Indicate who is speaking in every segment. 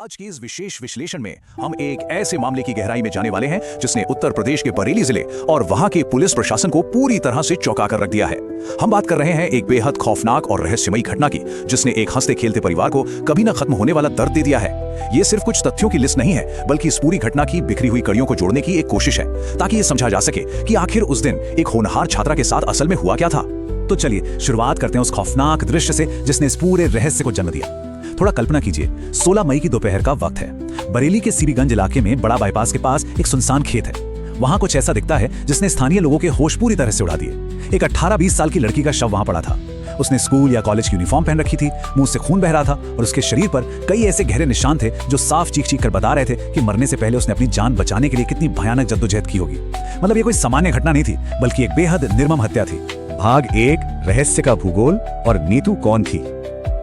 Speaker 1: आज की इस विशेष विश्लेषण में हम एक ऐसे मामले की गहराई में जाने वाले हैं जिसने उत्तर प्रदेश के बरेली जिले और वहां के पुलिस प्रशासन को पूरी तरह से चौंका कर रख दिया है। हम बात कर रहे हैं एक बेहद खौफनाक और रहस्यमयी घटना की जिसने एक हंसते खेलते परिवार को कभी न खत्म होने वाला दर्द दे दिया है। ये सिर्फ कुछ तथ्यों की लिस्ट नहीं है, बल्कि इस पूरी घटना की बिखरी हुई कड़ियों को जोड़ने की एक कोशिश है, ताकि ये समझा जा सके कि आखिर उस दिन एक होनहार छात्रा के साथ असल में हुआ क्या था। तो चलिए शुरुआत करते हैं उस खौफनाक दृश्य से जिसने इस पूरे रहस्य को जन्म दिया। थोड़ा कल्पना कीजिए, 16 मई की दोपहर का वक्त है। बरेली के सीबीगंज इलाके में बड़ा बाईपास के पास एक सुनसान खेत है। वहां कुछ ऐसा दिखता है जिसने स्थानीय लोगों के होश पूरी तरह से उड़ा दिए। एक 18-20 साल की लड़की का शव वहां पड़ा था। उसने स्कूल या कॉलेज की यूनिफॉर्म पहन रखी थी, मुंह से खून बह रहा था और उसके शरीर पर कई ऐसे गहरे निशान थे जो साफ चीख-चीख कर बता रहे थे कि मरने से पहले उसने अपनी जान बचाने के लिए कितनी भयानक जद्दोजहद की होगी। मतलब ये कोई सामान्य घटना नहीं थी, बल्कि एक बेहद निर्मम हत्या थी।
Speaker 2: भाग 1, रहस्य का भूगोल और नीतू कौन थी।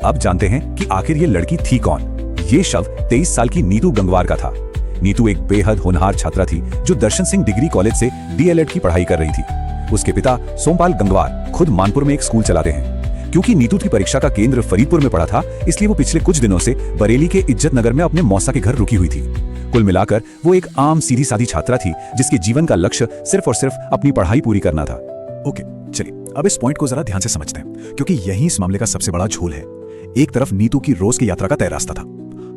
Speaker 2: अब जानते हैं कि आखिर ये लड़की थी कौन। ये शव 23 साल की नीतू गंगवार का था। नीतू एक बेहद होनहार छात्रा थी जो दर्शन सिंह डिग्री कॉलेज से डीएलएड की पढ़ाई कर रही थी। उसके पिता सोमपाल गंगवार खुद मानपुर में एक स्कूल चलाते हैं। क्योंकि नीतू की परीक्षा का केंद्र फरीदपुर में पड़ा था, इसलिए वो पिछले कुछ दिनों से बरेली के इज्जत नगर में अपने मौसा के घर रुकी हुई थी। कुल मिलाकर वो एक आम सीधी सादी छात्रा थी जिसके जीवन का लक्ष्य सिर्फ और सिर्फ अपनी पढ़ाई पूरी करना था।
Speaker 1: ओके, चलिए अब इस पॉइंट को जरा ध्यान से समझते हैं, क्योंकि यही इस मामले का सबसे बड़ा झोल है। एक तरफ नीतू की रोज की यात्रा का तय रास्ता था।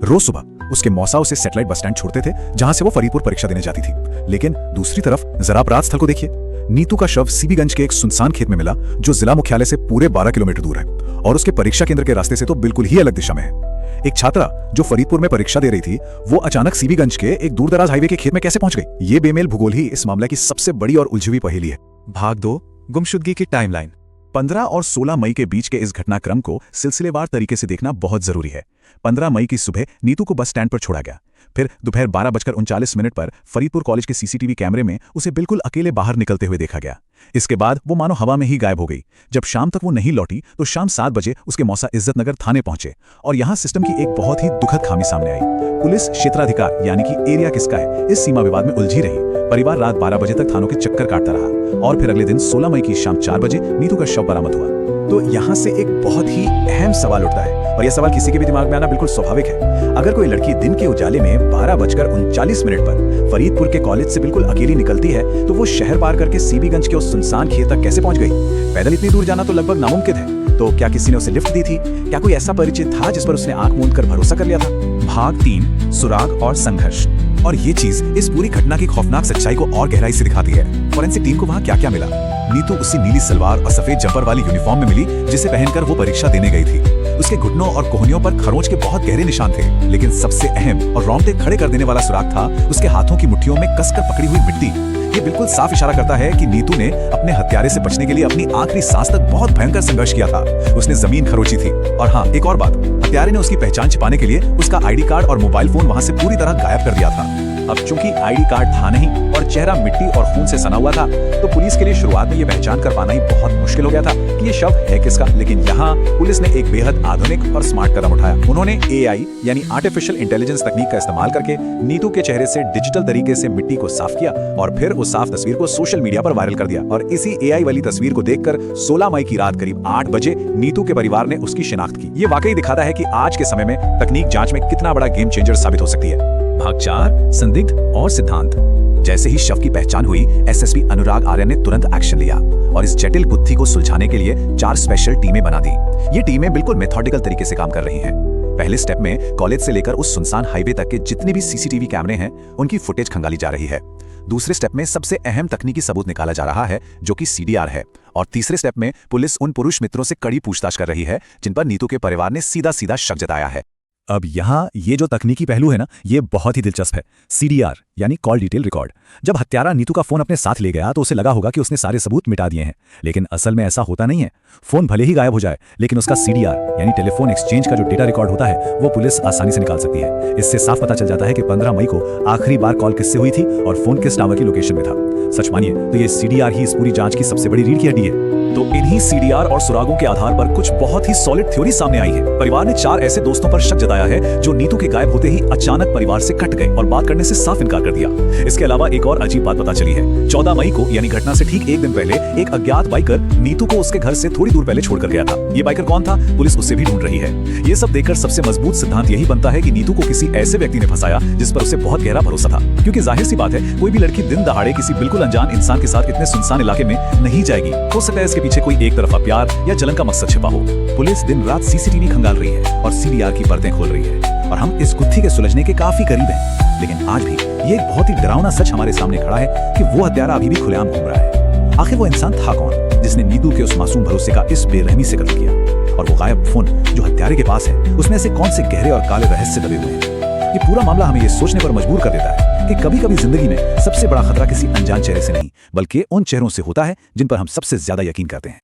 Speaker 1: रोज सुबह उसके मौसा उसे सैटेलाइट बस स्टैंड छोड़ते थे जहां से वो फरीदपुर परीक्षा देने जाती थी। लेकिन दूसरी तरफ जरा अपराध स्थल को देखिए। नीतू का शव सीबीगंज के एक सुनसान खेत में मिला जो जिला मुख्यालय से पूरे 12 किलोमीटर दूर है और उसके परीक्षा केंद्र के रास्ते से तो बिल्कुल ही अलग दिशा में है। एक छात्रा जो फरीदपुर में परीक्षा दे रही थी, वो अचानक सीबीगंज के एक दूरदराज हाईवे के खेत में कैसे पहुंच गई? ये बेमेल भूगोल ही इस मामले की सबसे बड़ी और उलझी हुई पहेली है।
Speaker 3: भाग 2, गुमशुदगी की टाइमलाइन।
Speaker 1: 15 और 16 मई के बीच के इस घटनाक्रम को सिलसिलेवार तरीके से देखना बहुत जरूरी है। 15 मई की सुबह नीतू को बस स्टैंड पर छोड़ा गया। फिर दोपहर 12:39 पर फरीदपुर कॉलेज के सीसीटीवी कैमरे में उसे बिल्कुल अकेले बाहर निकलते हुए देखा गया। इसके बाद वो मानो हवा में ही गायब हो गई। जब शाम तक वो नहीं लौटी तो शाम 7 बजे उसके मौसा इज्जत नगर थाने पहुंचे और यहाँ सिस्टम की एक बहुत ही दुखद खामी सामने आई। पुलिस क्षेत्राधिकार यानी कि एरिया किसका है, इस सीमा विवाद में उलझी रही। परिवार रात 12 बजे तक थानों के चक्कर काटता रहा और फिर अगले दिन 16 मई की शाम 4 बजे नीतू का शव बरामद हुआ। तो यहाँ से एक बहुत ही अहम सवाल उठता है और यह सवाल किसी के भी दिमाग में आना बिल्कुल स्वाभाविक है। अगर कोई लड़की दिन के उजाले में 12:39 पर फरीदपुर के कॉलेज से बिल्कुल अकेली निकलती है तो वो शहर पार करके सीबीगंज के उस सुनसान खेत तक कैसे पहुंच गई? पैदल इतनी दूर जाना तो लगभग नामुमकिन है। तो क्या किसी ने उसे लिफ्ट दी थी? क्या कोई ऐसा परिचित था जिस पर उसने आंख मूंद कर भरोसा कर लिया था?
Speaker 3: भाग 3, सुराग और संघर्ष।
Speaker 1: और ये चीज इस पूरी घटना की खौफनाक सच्चाई को और गहराई से दिखाती है। फोरेंसिक टीम को वहां क्या क्या मिला? नीतू उसी नीली सलवार और सफेद जंपर वाली यूनिफॉर्म में मिली जिसे पहनकर वो परीक्षा देने गई थी। उसके घुटनों और कोहनियों पर खरोंच के बहुत गहरे निशान थे, लेकिन सबसे अहम और रोंगटे खड़े कर देने वाला सुराग था उसके हाथों की मुट्ठियों में कसकर पकड़ी हुई मिट्टी। ये बिल्कुल साफ इशारा करता है कि नीतू ने अपने हत्यारे से बचने के लिए अपनी आखिरी सांस तक बहुत भयंकर संघर्ष किया था। उसने जमीन खरोची थी। और हाँ, एक और बात, हत्यारे ने उसकी पहचान छिपाने के लिए उसका आईडी कार्ड और मोबाइल फोन वहां से पूरी तरह गायब कर दिया था। अब चूंकि आईडी कार्ड था नहीं और चेहरा मिट्टी और खून से सना हुआ था, तो पुलिस के लिए शुरुआत में यह पहचान कर पाना ही बहुत मुश्किल हो गया था कि ये शव है किसका। लेकिन यहाँ पुलिस ने एक बेहद आधुनिक और स्मार्ट कदम उठाया। उन्होंने एआई यानी आर्टिफिशियल इंटेलिजेंस तकनीक का इस्तेमाल करके नीतू के चेहरे से डिजिटल तरीके से मिट्टी को साफ किया और फिर उस साफ तस्वीर को सोशल मीडिया पर वायरल कर दिया। और इसी एआई वाली तस्वीर को देखकर 16 मई की रात करीब 8 बजे नीतू के परिवार ने उसकी शिनाख्त की। ये वाकई दिखाता है कि आज के समय में तकनीक जांच में कितना बड़ा गेम चेंजर साबित हो सकती है।
Speaker 3: भाग 4, संदिग्ध और सिद्धांत।
Speaker 1: जैसे ही शव की पहचान हुई, एसएसपी अनुराग आर्य ने तुरंत एक्शन लिया और इस जटिल गुत्थी को सुलझाने के लिए 4 स्पेशल टीमें बना दी। ये टीमें बिल्कुल मेथोडिकल तरीके से काम कर रही हैं। पहले स्टेप में कॉलेज से लेकर उस सुनसान हाईवे तक के जितने भी सीसीटीवी कैमरे हैं उनकी फुटेज खंगाली जा रही है। दूसरे स्टेप में सबसे अहम तकनीकी सबूत निकाला जा रहा है जो कि सीडीआर है। और तीसरे स्टेप में पुलिस उन पुरुष मित्रों से कड़ी पूछताछ कर रही है जिन पर नीतू के परिवार ने सीधा सीधा शक जताया है।
Speaker 2: अब यहाँ ये जो तकनीकी पहलू है ना, ये बहुत ही दिलचस्प है। सीडीआर यानी कॉल डिटेल रिकॉर्ड। जब हत्यारा नीतू का फोन अपने साथ ले गया तो उसे लगा होगा कि उसने सारे सबूत मिटा दिए हैं, लेकिन असल में ऐसा होता नहीं है। फोन भले ही गायब हो जाए, लेकिन उसका सीडीआर यानी टेलीफोन एक्सचेंज का जो डेटा रिकॉर्ड होता है वो पुलिस आसानी से निकाल सकती है। इससे साफ पता चल जाता है कि 15 मई को आखिरी बार कॉल किससे हुई थी और फोन किस टावर की लोकेशन में था। सच मानिए तो ये सीडीआर ही इस पूरी जांच की सबसे बड़ी रीढ़ की हड्डी है।
Speaker 3: तो इन्हीं सीडीआर और सुरागों के आधार पर कुछ बहुत ही सॉलिड थ्योरी सामने आई है। परिवार ने 4 ऐसे दोस्तों पर शक जताया है जो नीतू के गायब होते ही अचानक परिवार से कट गए और बात करने से साफ इनकार कर दिया। इसके अलावा एक और अजीब बात पता चली है। 14 मई को यानी घटना से ठीक एक दिन पहले एक अज्ञात बाइकर नीतू को उसके घर से थोड़ी दूर पहले छोड़कर गया था। ये बाइकर कौन था, पुलिस उससे भी ढूंढ रही है। ये सब देखकर सबसे मजबूत सिद्धांत यही बनता है कि नीतू को किसी ऐसे व्यक्ति ने फंसाया जिस पर उसे बहुत गहरा भरोसा था, क्योंकि जाहिर सी बात है कोई भी लड़की दिन दहाड़े किसी बिल्कुल अनजान इंसान के साथ इतने सुनसान इलाके में नहीं जाएगी। हो सकता है इसके पीछे कोई एक तरफा प्यार या जलन का मकसद छिपा हो। पुलिस दिन रात सीसीटीवी खंगाल रही है और सीडीआर की परतें खोल रही है और हम इस गुत्थी के सुलझने के काफी करीब हैं। लेकिन आज भी ये एक बहुत ही डरावना सच हमारे सामने खड़ा है कि वो हत्यारा अभी भी खुलेआम घूम रहा है। आखिर वो इंसान था कौन जिसने नीतू के उस मासूम भरोसे का इस बेरहमी से कत्ल किया? और वो गायब फोन जो हत्यारे के पास है, उसमें से कौन से गहरे और काले रहस्य दबे हुए हैं? ये पूरा मामला हमें ये सोचने पर मजबूर कर देता है कि कभी-कभी जिंदगी में सबसे बड़ा खतरा किसी अनजान चेहरे से नहीं, बल्कि उन चेहरों से होता है जिन पर हम सबसे ज्यादा यकीन करते हैं।